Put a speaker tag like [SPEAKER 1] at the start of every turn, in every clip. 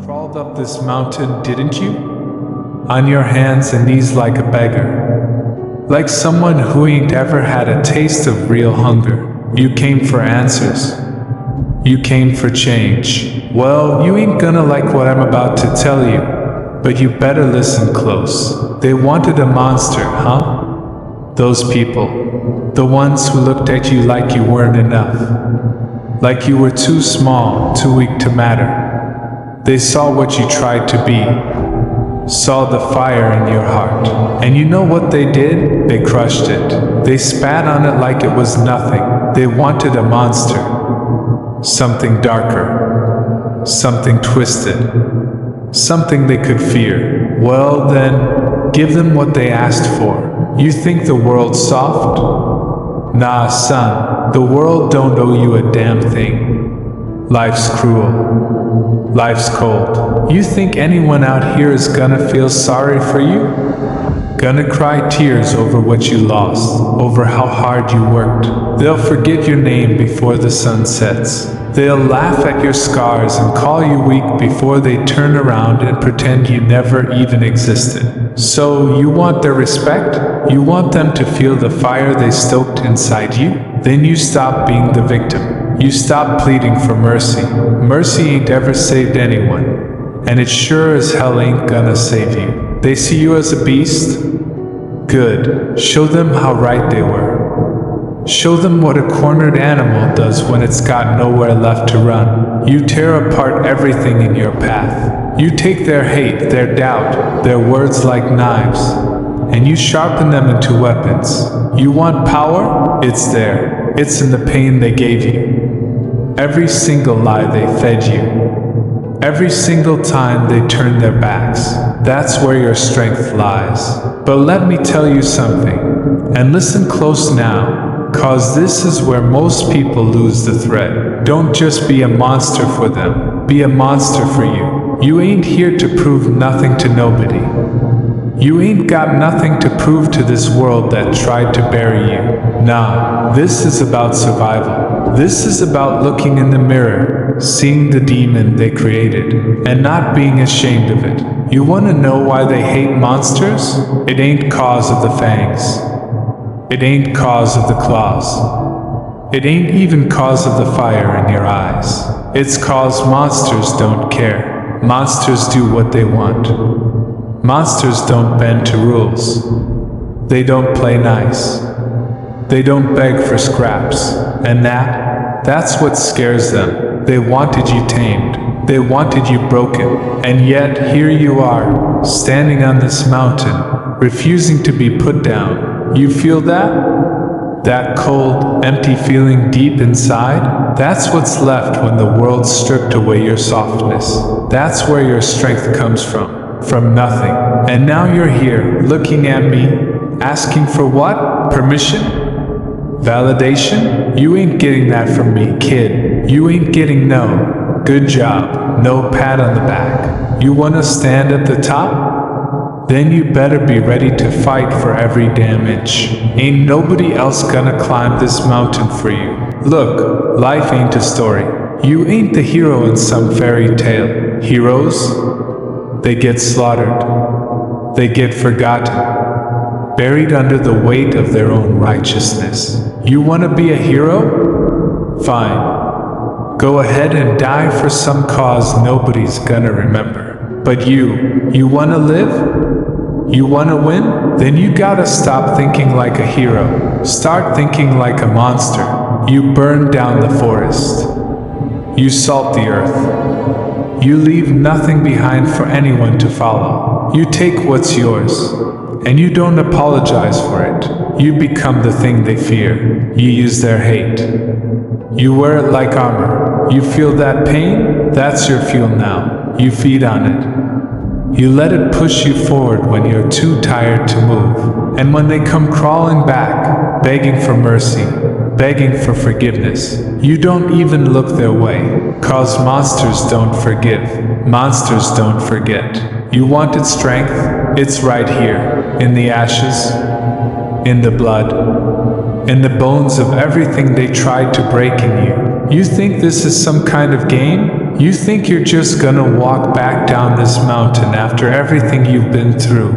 [SPEAKER 1] crawled up this mountain, didn't you? On your hands and knees like a beggar. Like someone who ain't ever had a taste of real hunger. You came for answers. You came for change. Well, you ain't gonna like what I'm about to tell you, but you better listen close. They wanted a monster, huh? Those people. The ones who looked at you like you weren't enough. Like you were too small, too weak to matter. They saw what you tried to be. Saw the fire in your heart. And you know what they did? They crushed it. They spat on it like it was nothing. They wanted a monster. Something darker. Something twisted. Something they could fear. Well then, give them what they asked for. You think the world's soft? Nah, son, the world don't owe you a damn thing. Life's cruel. Life's cold. You think anyone out here is gonna feel sorry for you? Gonna cry tears over what you lost, over how hard you worked. They'll forget your name before the sun sets. They'll laugh at your scars and call you weak before they turn around and pretend you never even existed. So you want their respect? You want them to feel the fire they stoked inside you? Then you stop being the victim. You stop pleading for mercy. Mercy ain't ever saved anyone, and it sure as hell ain't gonna save you. They see you as a beast? Good. Show them how right they were. Show them what a cornered animal does when it's got nowhere left to run. You tear apart everything in your path. You take their hate, their doubt, their words like knives, and you sharpen them into weapons. You want power? It's there. It's in the pain they gave you. Every single lie they fed you. Every single time they turned their backs. That's where your strength lies. But let me tell you something, and listen close now, cause this is where most people lose the thread. Don't just be a monster for them, be a monster for you. You ain't here to prove nothing to nobody. You ain't got nothing to prove to this world that tried to bury you. Nah, this is about survival. This is about looking in the mirror, seeing the demon they created, and not being ashamed of it. You wanna know why they hate monsters? It ain't cause of the fangs. It ain't cause of the claws. It ain't even cause of the fire in your eyes. It's cause monsters don't care. Monsters do what they want. Monsters don't bend to rules. They don't play nice. They don't beg for scraps. And that's what scares them. They wanted you tamed. They wanted you broken. And yet here you are, standing on this mountain, refusing to be put down. You feel that? That cold, empty feeling deep inside? That's what's left when the world stripped away your softness. That's where your strength comes from nothing. And now you're here, looking at me, asking for what? Permission? Validation? You ain't getting that from me, kid. You ain't getting no good job, no pat on the back. You wanna stand at the top? Then you better be ready to fight for every damn inch. Ain't nobody else gonna climb this mountain for you. Look, life ain't a story. You ain't the hero in some fairy tale. Heroes? They get slaughtered. They get forgotten. Buried under the weight of their own righteousness. You wanna be a hero? Fine. Go ahead and die for some cause nobody's gonna remember. But you wanna live? You wanna win? Then you gotta stop thinking like a hero. Start thinking like a monster. You burn down the forest. You salt the earth. You leave nothing behind for anyone to follow. You take what's yours, and you don't apologize for it. You become the thing they fear. You use their hate. You wear it like armor. You feel that pain? That's your fuel now. You feed on it. You let it push you forward when you're too tired to move. And when they come crawling back, begging for mercy, begging for forgiveness, you don't even look their way. Cause monsters don't forgive. Monsters don't forget. You wanted strength? It's right here. In the ashes. In the blood. In the bones of everything they tried to break in you. You think this is some kind of game? You think you're just gonna walk back down this mountain after everything you've been through,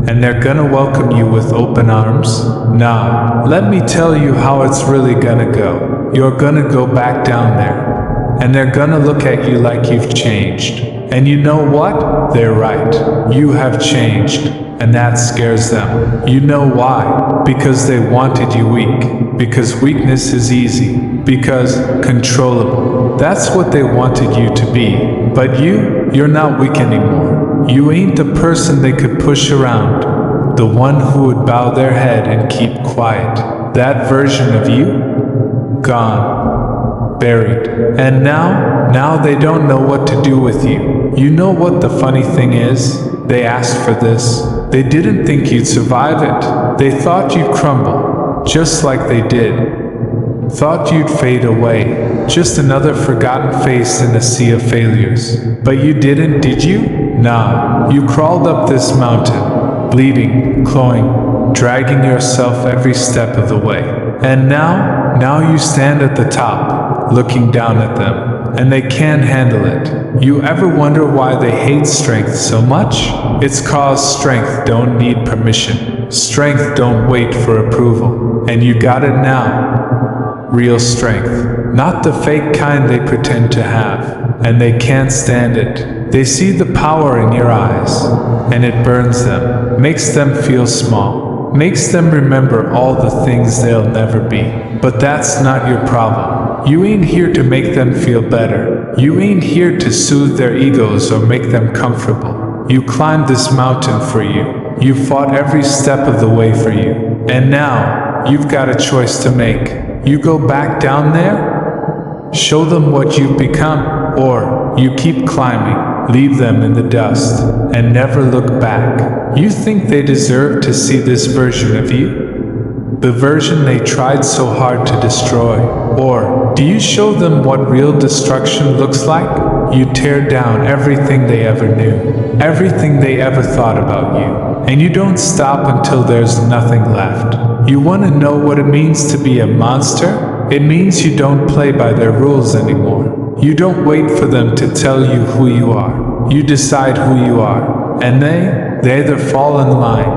[SPEAKER 1] and they're gonna welcome you with open arms? Nah, let me tell you how it's really gonna go. You're gonna go back down there, and they're gonna look at you like you've changed. And you know what? They're right. You have changed, and that scares them. You know why? Because they wanted you weak. Because weakness is easy. Because controllable. That's what they wanted you to be. But you're not weak anymore. You ain't the person they could push around. The one who would bow their head and keep quiet. That version of you? Gone. Buried. And now they don't know what to do with you. You know what the funny thing is? They asked for this. They didn't think you'd survive it. They thought you'd crumble, just like they did. Thought you'd fade away, just another forgotten face in a sea of failures. But you didn't, did you? Nah, you crawled up this mountain, bleeding, clawing, dragging yourself every step of the way. And now you stand at the top, looking down at them, and they can't handle it. You ever wonder why they hate strength so much? It's 'cause strength don't need permission. Strength don't wait for approval. And you got it now. Real strength, not the fake kind they pretend to have. And they can't stand it. They see the power in your eyes, and it burns them, makes them feel small, makes them remember all the things they'll never be. But that's not your problem. You ain't here to make them feel better. You ain't here to soothe their egos or make them comfortable. You climbed this mountain for you. You fought every step of the way for you. And now, you've got a choice to make. You go back down there? Show them what you've become, or you keep climbing, leave them in the dust, and never look back. You think they deserve to see this version of you? The version they tried so hard to destroy? Or do you show them what real destruction looks like? You tear down everything they ever knew, everything they ever thought about you, and you don't stop until there's nothing left. You want to know what it means to be a monster? It means you don't play by their rules anymore. You don't wait for them to tell you who you are. You decide who you are, and they either fall in line,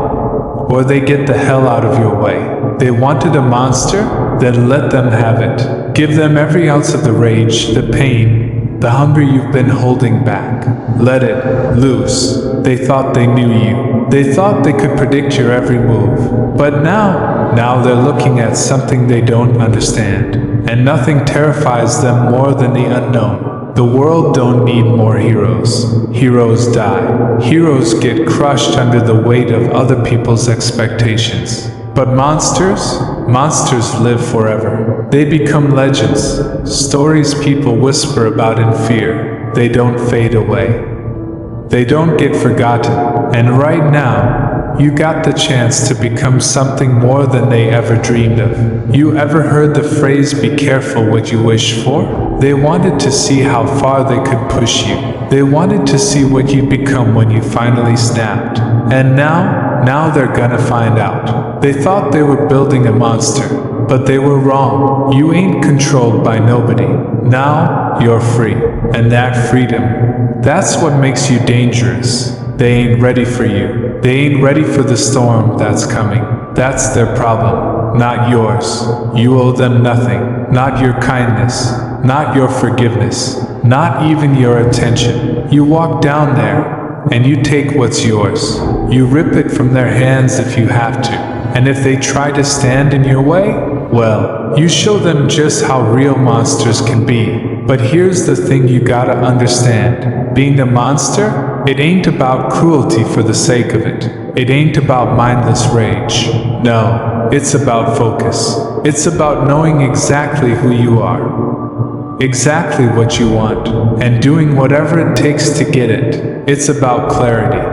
[SPEAKER 1] or they get the hell out of your way. They wanted a monster? Then let them have it. Give them every ounce of the rage, the pain, the hunger you've been holding back. Let it loose. They thought they knew you. They thought they could predict your every move. But now they're looking at something they don't understand. And nothing terrifies them more than the unknown. The world don't need more heroes. Heroes die. Heroes get crushed under the weight of other people's expectations. But monsters live forever. They become legends, stories people whisper about in fear. They don't fade away. They don't get forgotten. And right now, you got the chance to become something more than they ever dreamed of. You ever heard the phrase, be careful what you wish for? They wanted to see how far they could push you. They wanted to see what you'd become when you finally snapped. And now they're gonna find out. They thought they were building a monster, but they were wrong. You ain't controlled by nobody. Now you're free. And that freedom, that's what makes you dangerous. They ain't ready for you. They ain't ready for the storm that's coming. That's their problem, not yours. You owe them nothing, not your kindness, not your forgiveness, not even your attention. You walk down there, and you take what's yours. You rip it from their hands if you have to. And if they try to stand in your way, well, you show them just how real monsters can be. But here's the thing you gotta understand. Being a monster, it ain't about cruelty for the sake of it. It ain't about mindless rage. No, it's about focus. It's about knowing exactly who you are, exactly what you want, and doing whatever it takes to get it. It's about clarity,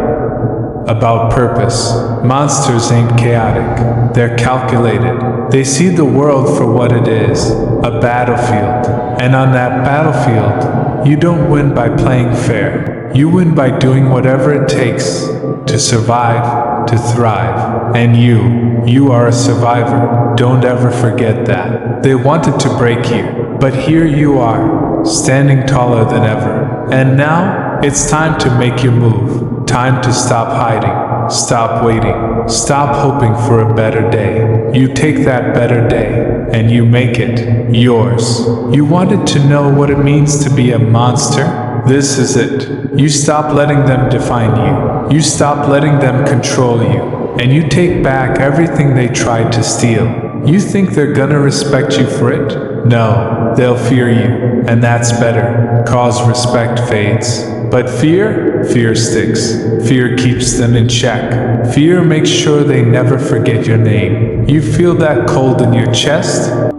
[SPEAKER 1] about purpose. Monsters ain't chaotic. They're calculated. They see the world for what it is, a battlefield. And on that battlefield, you don't win by playing fair. You win by doing whatever it takes to survive, to thrive. And you are a survivor. Don't ever forget that. They wanted to break you. But here you are, standing taller than ever. And now, it's time to make your move. Time to stop hiding, stop waiting, stop hoping for a better day. You take that better day, and you make it yours. You wanted to know what it means to be a monster? This is it. You stop letting them define you. You stop letting them control you. And you take back everything they tried to steal. You think they're gonna respect you for it? No, they'll fear you, and that's better, cause respect fades. But fear sticks. Fear keeps them in check. Fear makes sure they never forget your name. You feel that cold in your chest?